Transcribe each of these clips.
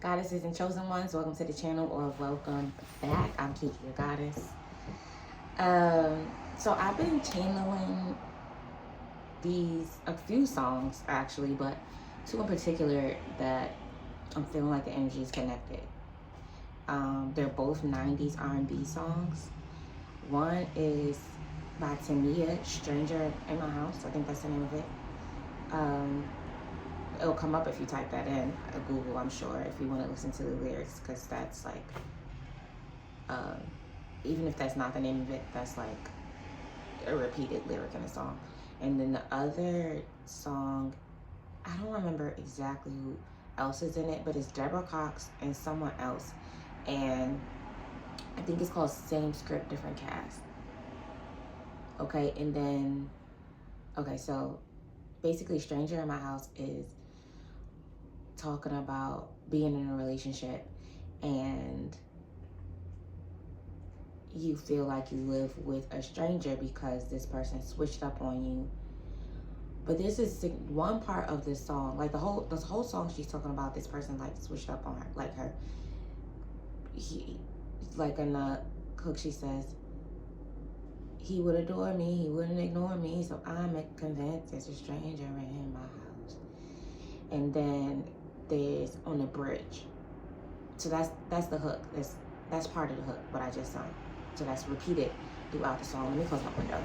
Goddesses and chosen ones, welcome to the channel or welcome back. I'm Kiki your goddess. So I've been channeling a few songs actually, but two in particular that I'm feeling like the energy is connected. They're both 90s R&B songs. One is by Tamia, Stranger in My House. I think that's the name of it. It'll come up if you type that in Google, I'm sure, if you want to listen to the lyrics, because that's like, even if that's not the name of it, that's like a repeated lyric in a song. And then the other song, I don't remember exactly who else is in it, but it's Deborah Cox and someone else, and I think it's called Same Script, Different Cast. Okay, and then, okay, so basically Stranger in My House is talking about being in a relationship and you feel like you live with a stranger because this person switched up on you. But this is one part of this song, like this whole song, she's talking about this person like switched up on her, like like in the hook she says, he would adore me, he wouldn't ignore me, so I'm convinced there's a stranger in my house. And then there's on the bridge, so that's the hook, that's part of the hook what I just sung, so that's repeated throughout the song. Let me close my window.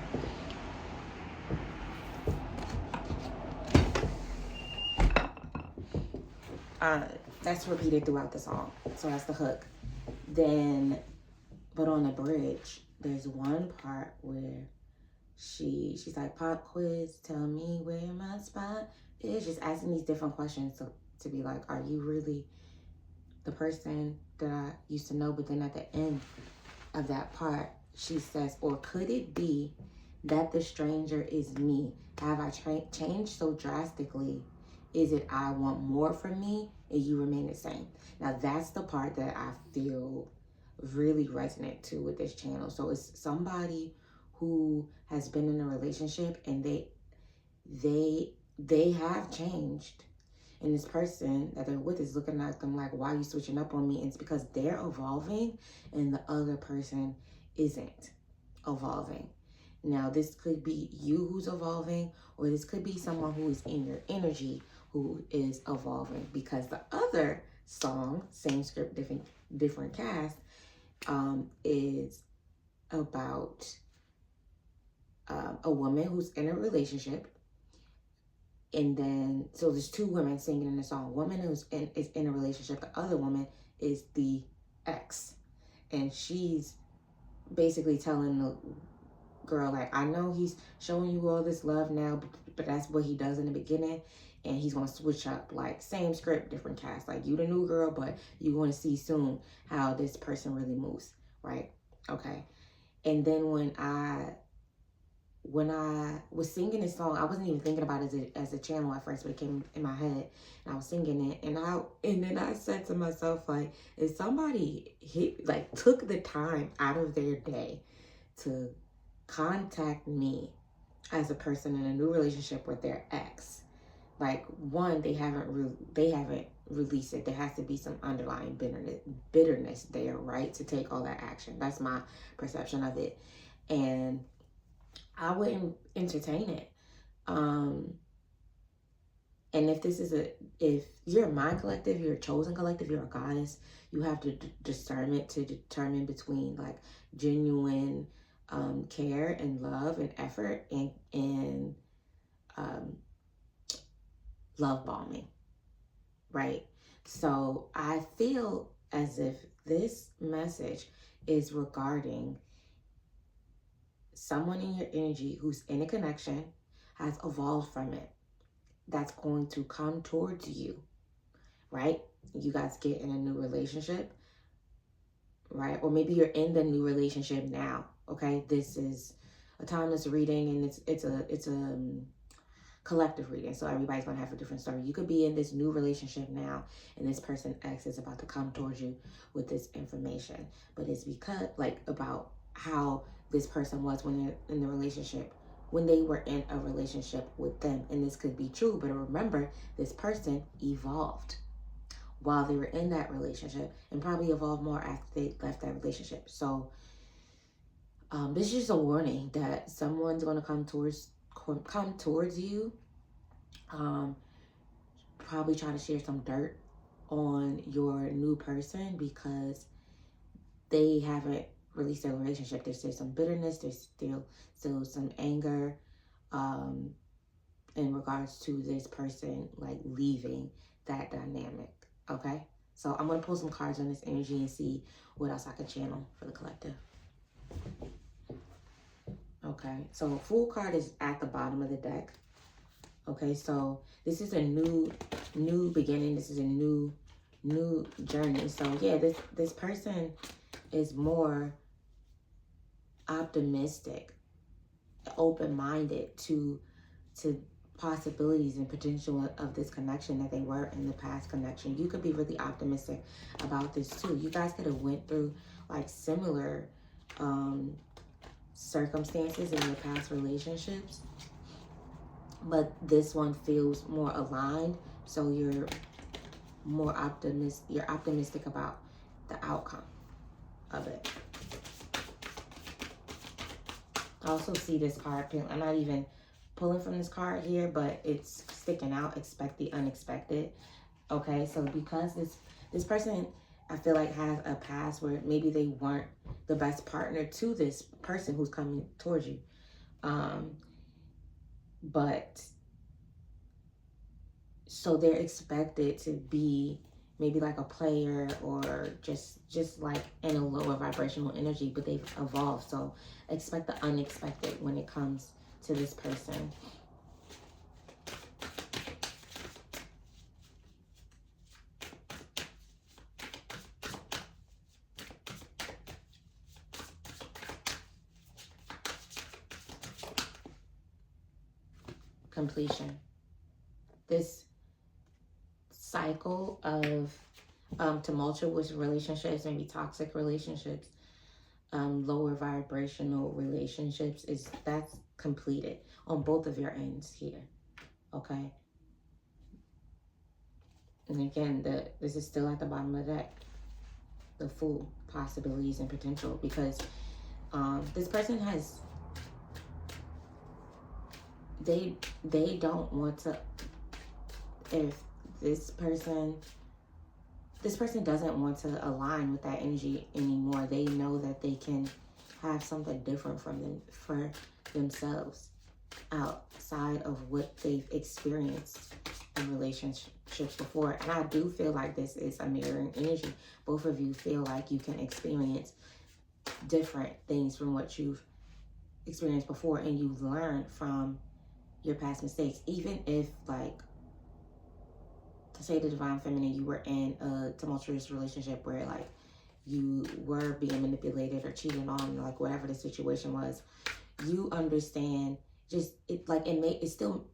That's repeated throughout the song, so that's the hook. Then, but on the bridge, there's one part where she's like, pop quiz, tell me where my spot is, just asking these different questions to be like, are you really the person that I used to know? But then at the end of that part, she says, or could it be that the stranger is me? Have I changed so drastically? Is it I want more from me and you remain the same? Now that's the part that I feel really resonant to with this channel. So it's somebody who has been in a relationship and they have changed, and this person that they're with is looking at them like, why are you switching up on me? And it's because they're evolving and the other person isn't evolving. Now this could be you who's evolving, or this could be someone who is in your energy who is evolving, because the other song, Same Script, Different Cast, is about a woman who's in a relationship. And then, so there's two women singing in the song. Woman is in a relationship. The other woman is the ex. And she's basically telling the girl, like, I know he's showing you all this love now, but that's what he does in the beginning. And he's going to switch up, like, same script, different cast. Like, you the new girl, but you're going to see soon how this person really moves, right? Okay. And then when I was singing this song, I wasn't even thinking about it as a channel at first, but it came in my head, and I was singing it, and then I said to myself, like, if somebody took the time out of their day to contact me as a person in a new relationship with their ex, like, one, they haven't released it. There has to be some underlying bitterness there, right, to take all that action. That's my perception of it, and I wouldn't entertain it. And if you're a mind collective, you're a chosen collective, you're a goddess, you have the discernment to determine between like genuine care and love and effort and love bombing, right? So I feel as if this message is regarding someone in your energy who's in a connection, has evolved from it, that's going to come towards you, right? You guys get in a new relationship, right? Or maybe you're in the new relationship now, okay? This is a timeless reading, and it's a collective reading, so everybody's gonna have a different story. You could be in this new relationship now, and this person X is about to come towards you with this information, but it's because, like, about how this person was when they're in the relationship, when they were in a relationship with them. And this could be true, but remember, this person evolved. while they were in that relationship, and probably evolved more after they left that relationship. So this is just a warning that someone's going to come towards you, probably try to share some dirt on your new person because they haven't released their relationship. There's still some bitterness. There's still some anger in regards to this person like leaving that dynamic. Okay, so I'm going to pull some cards on this energy and see what else I can channel for the collective. Okay, so Fool card is at the bottom of the deck. Okay, so this is a new beginning. This is a new journey. So yeah, this person is more optimistic, open-minded to possibilities and potential of this connection that they were in the past connection. You could be really optimistic about this too. You guys could have went through like similar circumstances in your past relationships, but this one feels more aligned, so you're optimistic about the outcome of it. I also see this card. I'm not even pulling from this card here, but it's sticking out. Expect the unexpected. Okay, so because this person, I feel like, has a past where maybe they weren't the best partner to this person who's coming towards you, but so they're expected to be maybe like a player or just like in a lower vibrational energy, but they've evolved. So expect the unexpected when it comes to this person. Completion. This cycle of tumultuous relationships, maybe toxic relationships, lower vibrational relationships, that's completed on both of your ends here. Okay, and again, this is still at the bottom of the deck, the Fool, possibilities and potential, because this person has, they don't want to, if this person doesn't want to align with that energy anymore. They know that they can have something different for themselves outside of what they've experienced in relationships before. And I do feel like this is a mirroring energy. Both of you feel like you can experience different things from what you've experienced before, and you've learned from your past mistakes. Even if, like, say the Divine Feminine, you were in a tumultuous relationship where like you were being manipulated or cheated on, like whatever the situation was, you understand just it, like it still,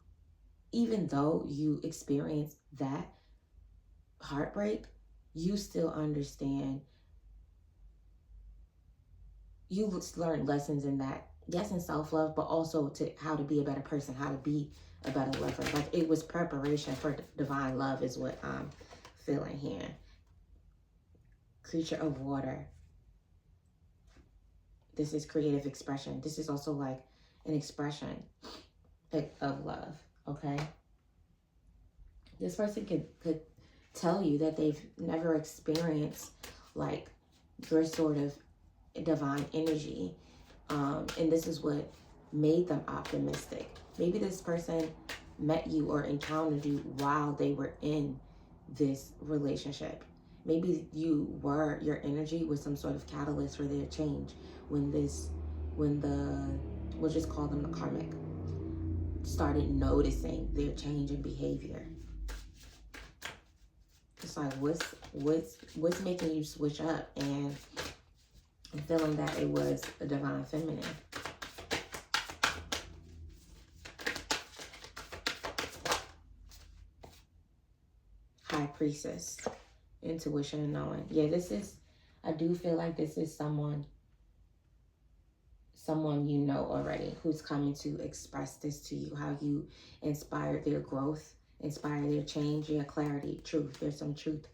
even though you experienced that heartbreak, you still understand, you learned lessons in that. Yes, in self-love, but also to how to be a better person, how to be a better lover. Like it was preparation for divine love is what I'm feeling here. Creature of water. This is creative expression. This is also like an expression of love, okay? This person could tell you that they've never experienced like your sort of divine energy. And this is what made them optimistic. Maybe this person met you or encountered you while they were in this relationship. Maybe your energy was some sort of catalyst for their change when we'll just call them the karmic, started noticing their change in behavior. It's like, what's making you switch up? And I'm feeling that it was a Divine Feminine. High Priestess. Intuition and knowing. Yeah, I do feel like this is someone you know already who's coming to express this to you, how you inspired their growth, inspired their change, yeah, clarity, truth. There's some truth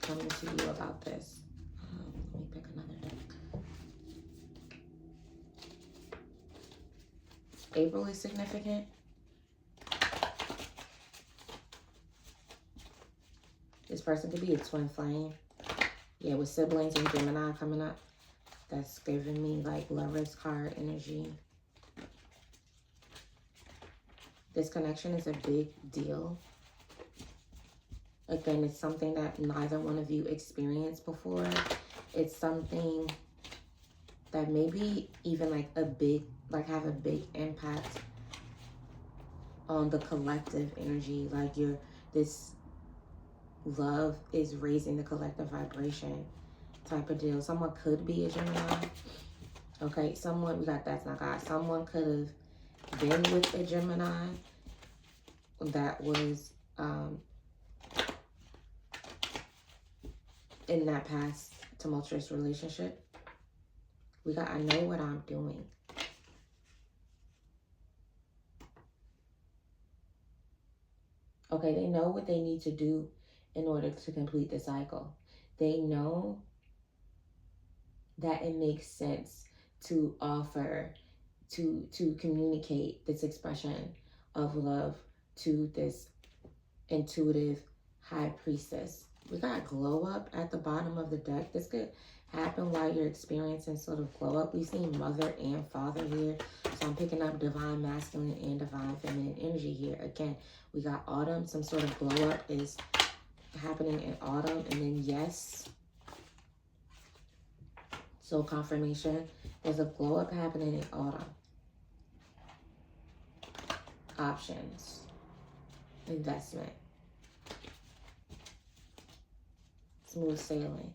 coming to you about this? Let me pick another deck. April is significant. This person could be a twin flame. Yeah, with siblings and Gemini coming up. That's giving me like Lover's card energy. This connection is a big deal. Again, it's something that neither one of you experienced before. It's something that maybe even like have a big impact on the collective energy. Like this love is raising the collective vibration type of deal. Someone could be a Gemini. Okay, we got that's not God. Someone could have been with a Gemini that was in that past tumultuous relationship. We got, I know what I'm doing. Okay, they know what they need to do in order to complete the cycle. They know that it makes sense to offer, to communicate this expression of love to this intuitive high priestess. We got glow up at the bottom of the deck. This could happen while you're experiencing sort of glow up. We've seen mother and father here. So I'm picking up divine masculine and divine feminine energy here. Again, we got autumn. Some sort of glow up is happening in autumn. And then yes. So confirmation. There's a glow up happening in autumn. Options. Investment. Smooth sailing.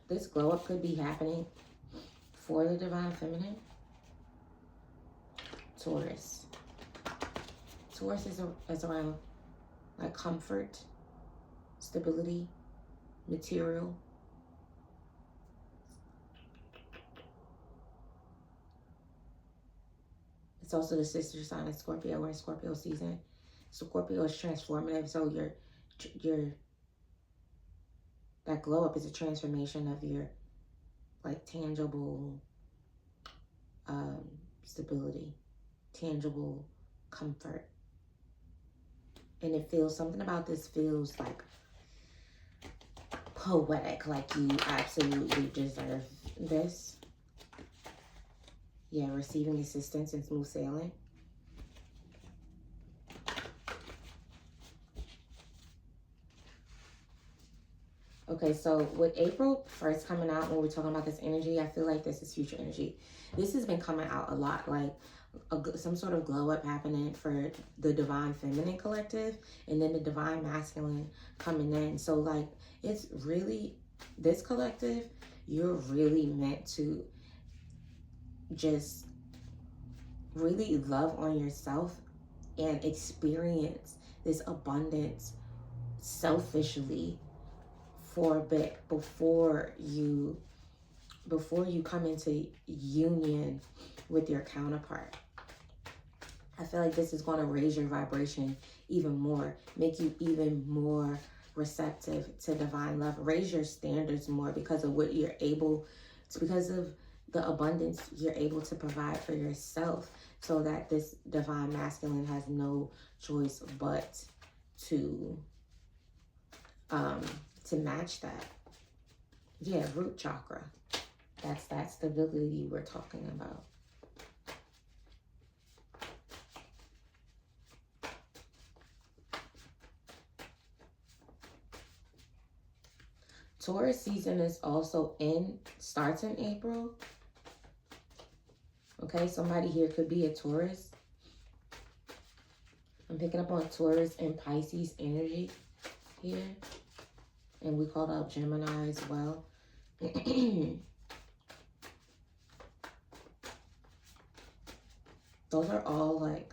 This glow up could be happening for the divine feminine. Taurus. Taurus is around like comfort, stability, material. It's also the sister sign of Scorpio. We're in Scorpio season. Scorpio is transformative. So that glow up is a transformation of your like tangible stability, tangible comfort. And it feels, something about this feels like poetic, like you absolutely deserve this. Yeah, receiving assistance and smooth sailing. Okay, so with April first coming out, when we're talking about this energy, I feel like this is future energy. This has been coming out a lot, like some sort of glow up happening for the divine feminine collective, and then the divine masculine coming in. So like, it's really, this collective, you're really meant to just really love on yourself and experience this abundance selfishly for a bit before you come into union with your counterpart. I feel like this is going to raise your vibration even more, make you even more receptive to divine love, raise your standards more because of what you're able to, because of the abundance you're able to provide for yourself, so that this divine masculine has no choice but to match that. Yeah, root chakra. That's that stability we're talking about. Taurus season is also starts in April. Okay, somebody here could be a Taurus. I'm picking up on Taurus and Pisces energy here. And we called out Gemini as well. Those are all like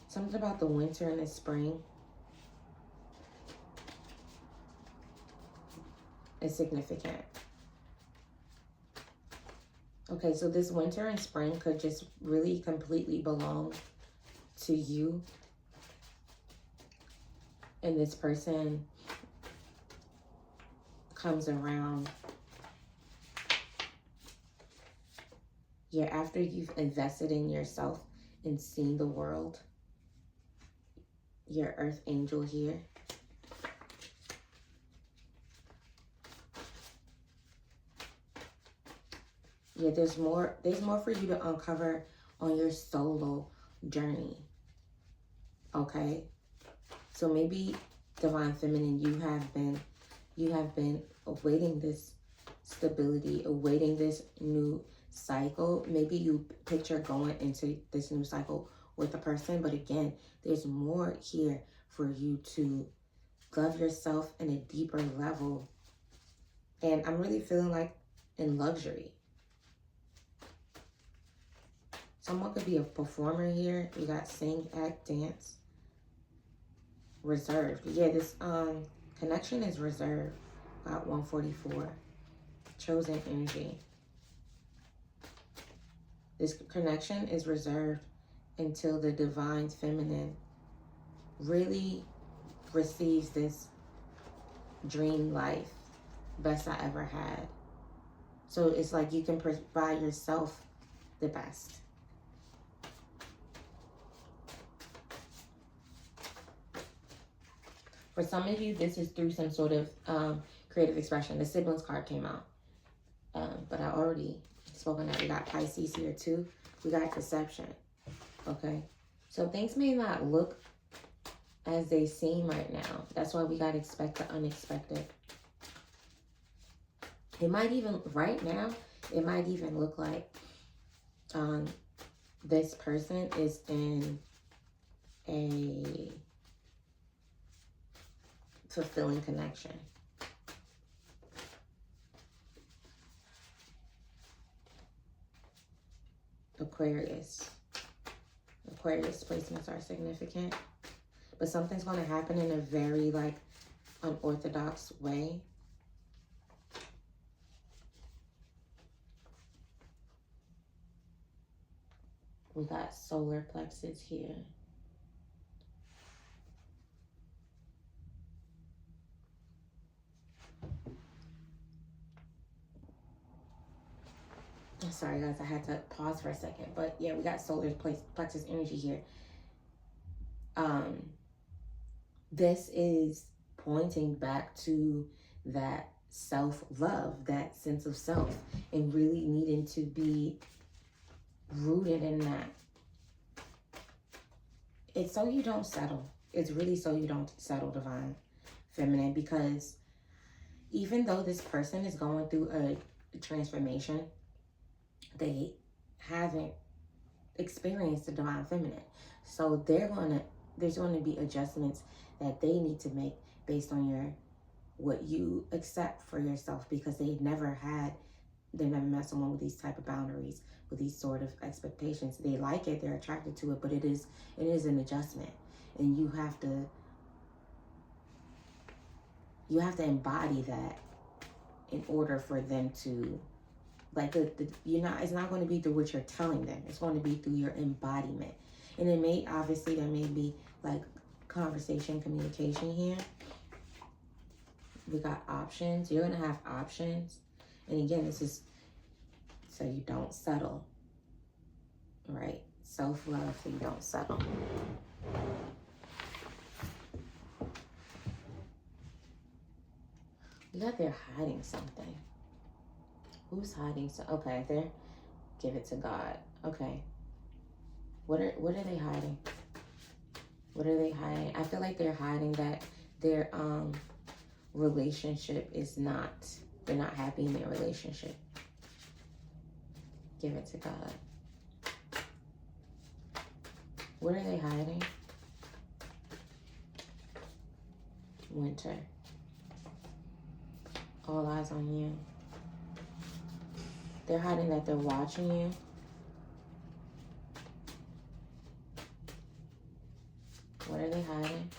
something about the winter and the spring is significant. Okay, so this winter and spring could just really completely belong to you. And this person comes around. Yeah, after you've invested in yourself and seen the world, your earth angel here. Yeah, there's more for you to uncover on your solo journey. Okay? So maybe divine feminine, you have been awaiting this stability, awaiting this new cycle. Maybe you picture going into this new cycle with a person, but again, there's more here for you to love yourself in a deeper level. And I'm really feeling like in luxury. Someone could be a performer here. You got sing, act, dance. Reserved. Yeah, this connection is reserved. Got 144. Chosen energy. This connection is reserved until the divine feminine really receives this dream life, best I ever had. So it's like you can provide yourself the best. For some of you, this is through some sort of creative expression. The siblings card came out. But I already spoken that. We got Pisces here too. We got deception. Okay. So things may not look as they seem right now. That's why we got to expect the unexpected. It might even, right now, it might even look like this person is in a fulfilling connection. Aquarius placements are significant, but something's going to happen in a very like unorthodox way. We got solar plexus here. Sorry guys, I had to pause for a second, but yeah, we got solar plexus energy here. This is pointing back to that self-love, that sense of self, and really needing to be rooted in that. It's so you don't settle. It's really so you don't settle, divine feminine, because even though this person is going through a transformation, they haven't experienced the divine feminine. So there's going to be adjustments that they need to make based on what you accept for yourself, because they never met someone with these type of boundaries, with these sort of expectations. They like it, they're attracted to it, but it is an adjustment, and you have to embody that in order for them to like it's not going to be through what you're telling them. It's going to be through your embodiment. And there may be like conversation, communication here. We got options. You're going to have options. And again, this is so you don't settle, right? Self-love so you don't settle. You got they're hiding something. Who's hiding? Okay, there. Give it to God. Okay. What are they hiding? What are they hiding? I feel like they're hiding that their relationship is not. They're not happy in their relationship. Give it to God. What are they hiding? Winter. All eyes on you. They're hiding that they're watching you. What are they hiding?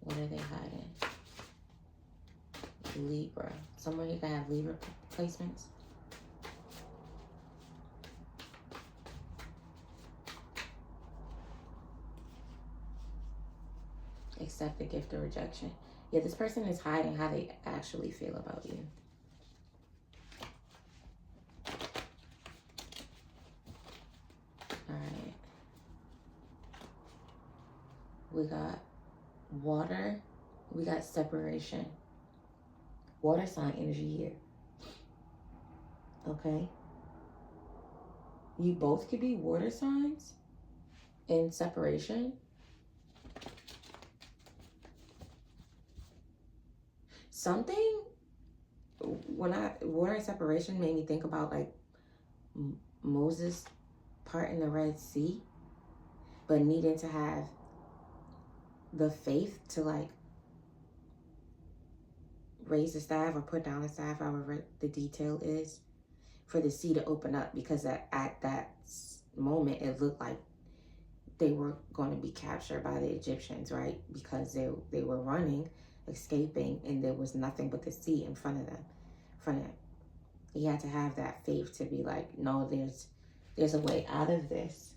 What are they hiding? Libra. Someone you can have Libra placements. Accept the gift of rejection. Yeah, this person is hiding how they actually feel about you. All right. We got water. We got separation. Water sign energy here. Okay. You both could be water signs in separation. Something, when water and separation made me think about like Moses part in the Red Sea, but needing to have the faith to like raise the staff or put down the staff, however the detail is, for the sea to open up, because at that moment it looked like they were going to be captured by the Egyptians, right? Because they were running, escaping, and there was nothing but the sea in front of them. He had to have that faith to be like, no, there's a way out of this.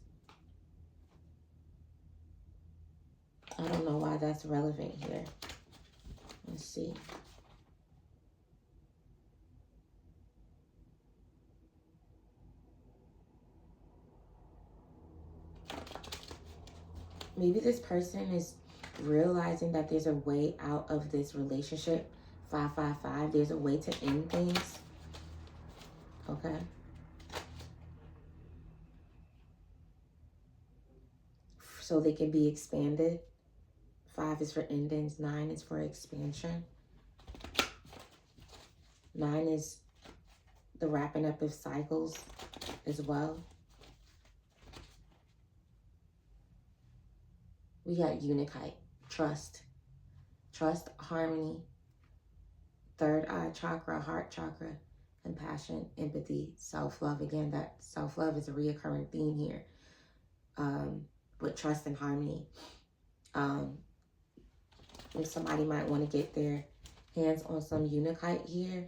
I don't know why that's relevant here. Let's see. Maybe this person is realizing that there's a way out of this relationship. 555. There's a way to end things. Okay. So they can be expanded. 5 is for endings. 9 is for expansion. 9 is the wrapping up of cycles as well. We got Unicite, trust, harmony, third eye chakra, heart chakra, compassion, empathy, self-love. Again, that self-love is a reoccurring theme here, with trust and harmony. If somebody might want to get their hands on some Unicite here.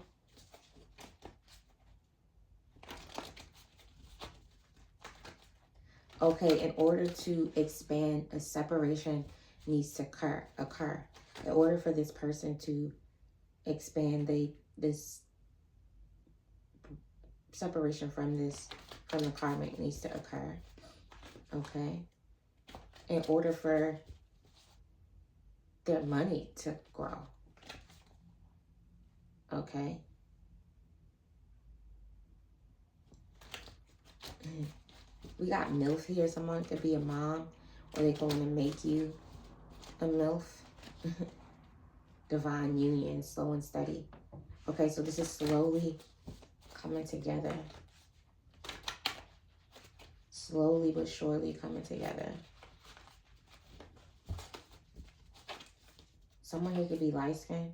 Okay, in order to expand, a separation needs to occur. In order for this person to expand, this separation from the karmic needs to occur. Okay. In order for their money to grow. Okay. We got MILF here. Someone could be a mom, or they're going to make you a MILF. Divine union, slow and steady. Okay, so this is slowly coming together. Slowly but surely coming together. Someone here could be light-skinned.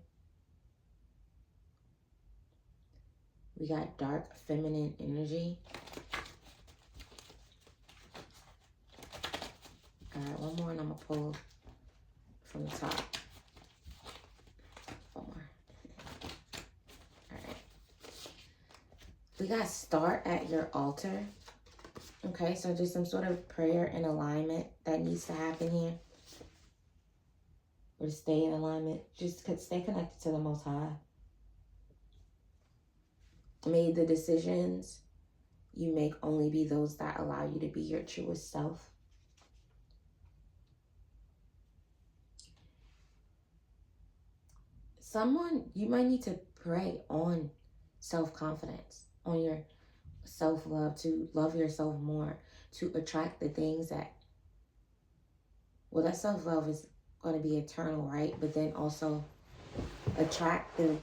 We got dark feminine energy. All right, one more and I'm going to pull from the top. One more. All right. We got start at your altar. Okay, so there's some sort of prayer and alignment that needs to happen here. Or to stay in alignment. Just stay connected to the Most High. May the decisions you make only be those that allow you to be your truest self. You might need to pray on self-confidence, on your self-love, to love yourself more, to attract the things that, well, that self-love is going to be eternal, right? But then also attract the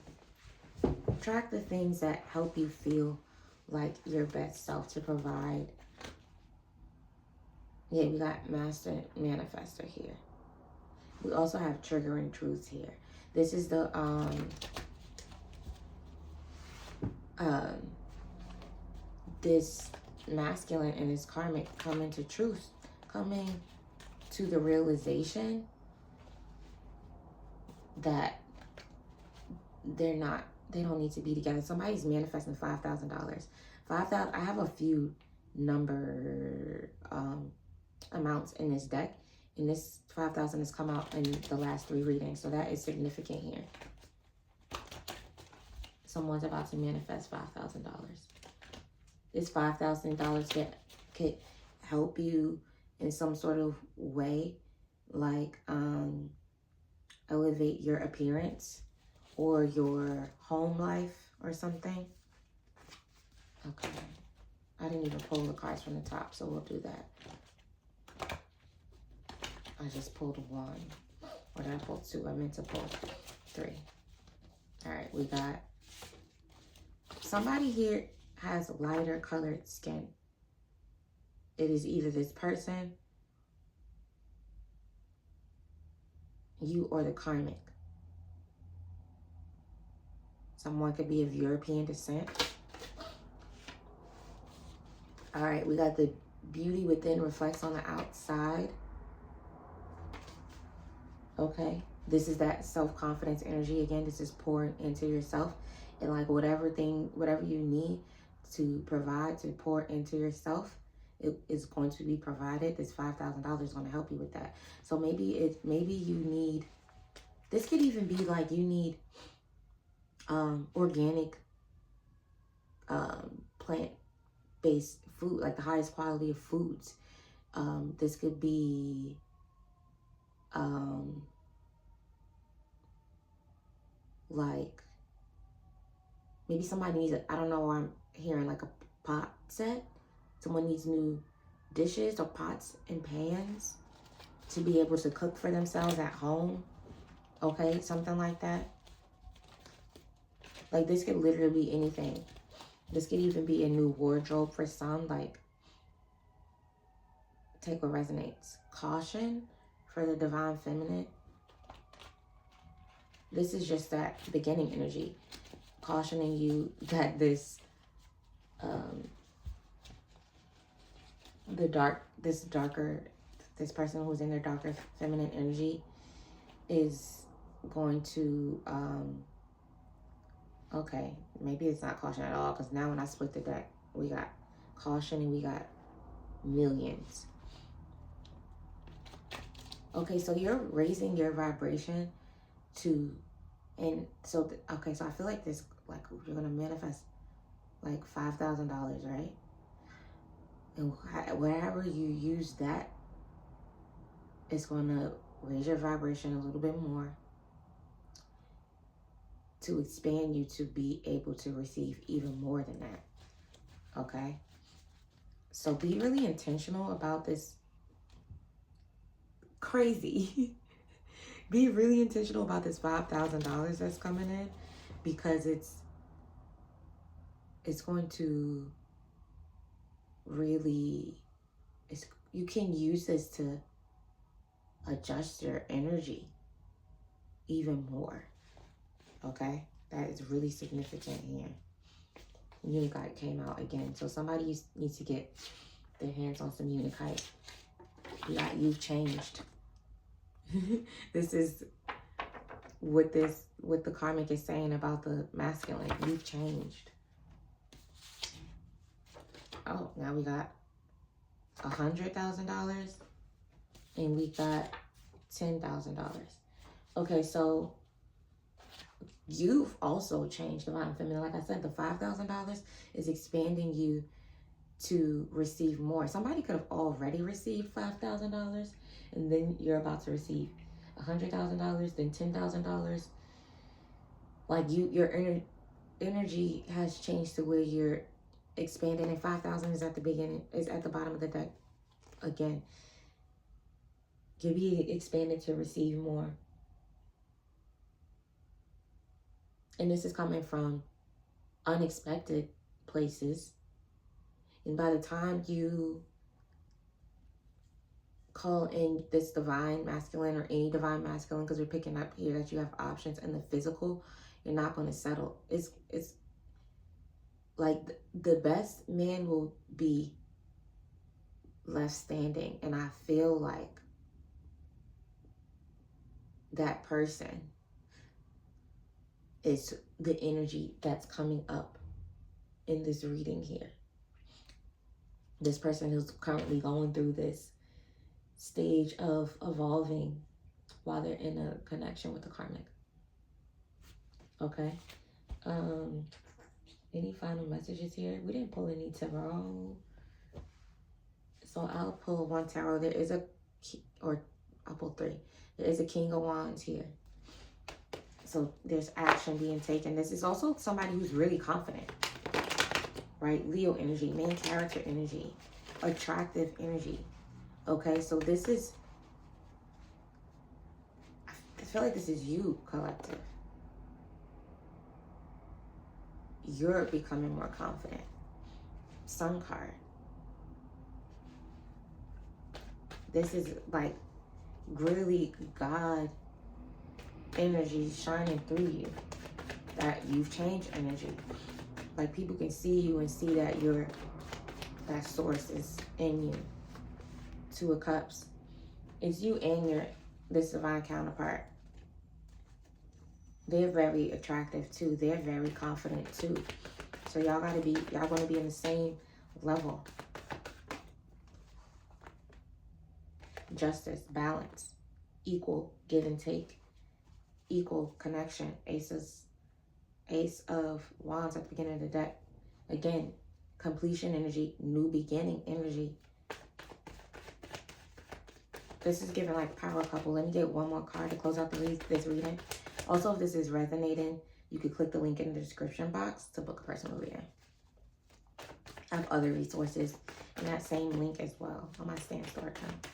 things that help you feel like your best self, to provide. Yeah, we got Master Manifestor here. We also have Triggering Truths here. This is the this masculine and this karmic coming to truth, coming to the realization that they don't need to be together. Somebody's manifesting $5,000. $5,000. I have a few number amounts in this deck, And this 5,000 has come out in the last 3 readings. So that is significant here. Someone's about to manifest $5,000. This $5,000 could help you in some sort of way, like elevate your appearance or your home life or something. Okay. I didn't even pull the cards from the top, so we'll do that. I just pulled 1. Or did I pull 2? I meant to pull 3. All right, we got somebody here has lighter colored skin. It is either this person, you, or the karmic. Someone could be of European descent. All right, we got the beauty within reflects on the outside. Okay, this is that self-confidence energy. Again, this is pouring into yourself, and like whatever you need to provide, to pour into yourself, it is going to be provided. This $5,000 is going to help you with that. So maybe you need, this could even be like you need organic plant-based food, like the highest quality of foods. This could be like maybe somebody needs I don't know, I'm hearing like a pot set. Someone needs new dishes or pots and pans to be able to cook for themselves at home. Okay, something like that. Like this could literally be anything. This could even be a new wardrobe for some. Like, take what resonates. Caution for the divine feminine. This is just that beginning energy, cautioning you that this this person who's in their darker feminine energy is going to okay, maybe it's not caution at all, because now when I split the deck, we got caution and we got millions. Okay, so you're raising your vibration to, and so okay, so I feel like this, like you're gonna manifest like $5,000, right? And wherever you use that, it's gonna raise your vibration a little bit more to expand you to be able to receive even more than that. Okay, so be really intentional about this. Crazy. Be really intentional about this $5,000 that's coming in, because it's going to really, you can use this to adjust your energy even more. Okay, that is really significant here. Unakite came out again, so somebody needs to get their hands on some Unakite. Yeah, you've changed. This is what the karmic is saying about the masculine. You've changed. Oh, now we got $100,000 and we got $10,000. Okay, so you've also changed, divine feminine. Like I said, the $5,000 is expanding you to receive more. Somebody could have already received $5,000, and then you're about to receive $100,000, then $10,000. Like your energy has changed to where you're expanding, and 5,000 is at the beginning, is at the bottom of the deck. Again, you'll be expanded to receive more. And this is coming from unexpected places. And by the time you call in this divine masculine, or any divine masculine, because we're picking up here that you have options in the physical, you're not going to settle. It's like the best man will be left standing. And I feel like that person is the energy that's coming up in this reading here. This person who's currently going through this stage of evolving while they're in a connection with the karmic. Okay. Any final messages here? We didn't pull any tarot. So I'll pull one tarot. There is a, or I'll pull three. There is a King of Wands here. So there's action being taken. This is also somebody who's really confident, right? Leo energy, main character energy, attractive energy. Okay, so this is, I feel like this is you, collective. You're becoming more confident. Sun card. This is like really God energy shining through you. That you've changed energy. Like people can see you and see that that source is in you. Two of Cups. It's you and this divine counterpart. They're very attractive too. They're very confident too. So y'all gonna be in the same level. Justice, balance, equal give and take, equal connection. Ace of Wands at the beginning of the deck. Again, completion energy, new beginning energy. This is giving like power couple. Let me get one more card to close out this reading. Also, if this is resonating, you can click the link in the description box to book a personal reading. I have other resources in that same link as well on my Stand Store account.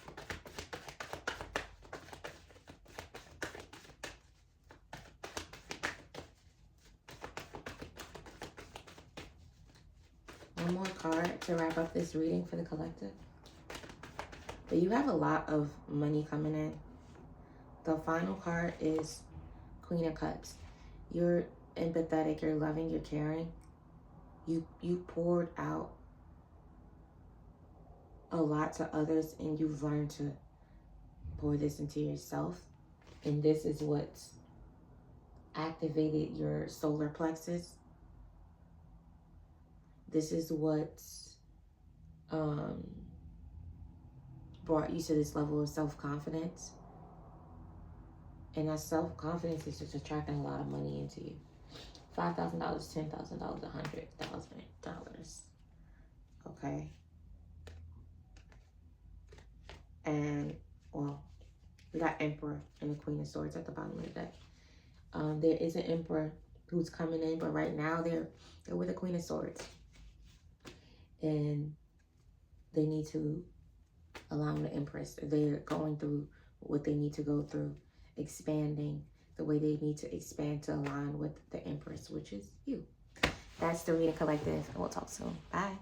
One more card to wrap up this reading for the collective. But you have a lot of money coming in. The final card is Queen of Cups. You're empathetic, you're loving, you're caring. You poured out a lot to others and you've learned to pour this into yourself. And this is what's activated your solar plexus. This is what's brought you to this level of self-confidence. And that self-confidence is just attracting a lot of money into you. $5,000, $10,000, $100,000. Okay. And, well, we got Emperor and the Queen of Swords at the bottom of the deck. There is an Emperor who's coming in, but right now they're with the Queen of Swords. And they need to allow the Empress. They're going through what they need to go through. Expanding the way they need to expand to align with the Empress, which is you. That's the reading, collective, and we'll talk soon. Bye.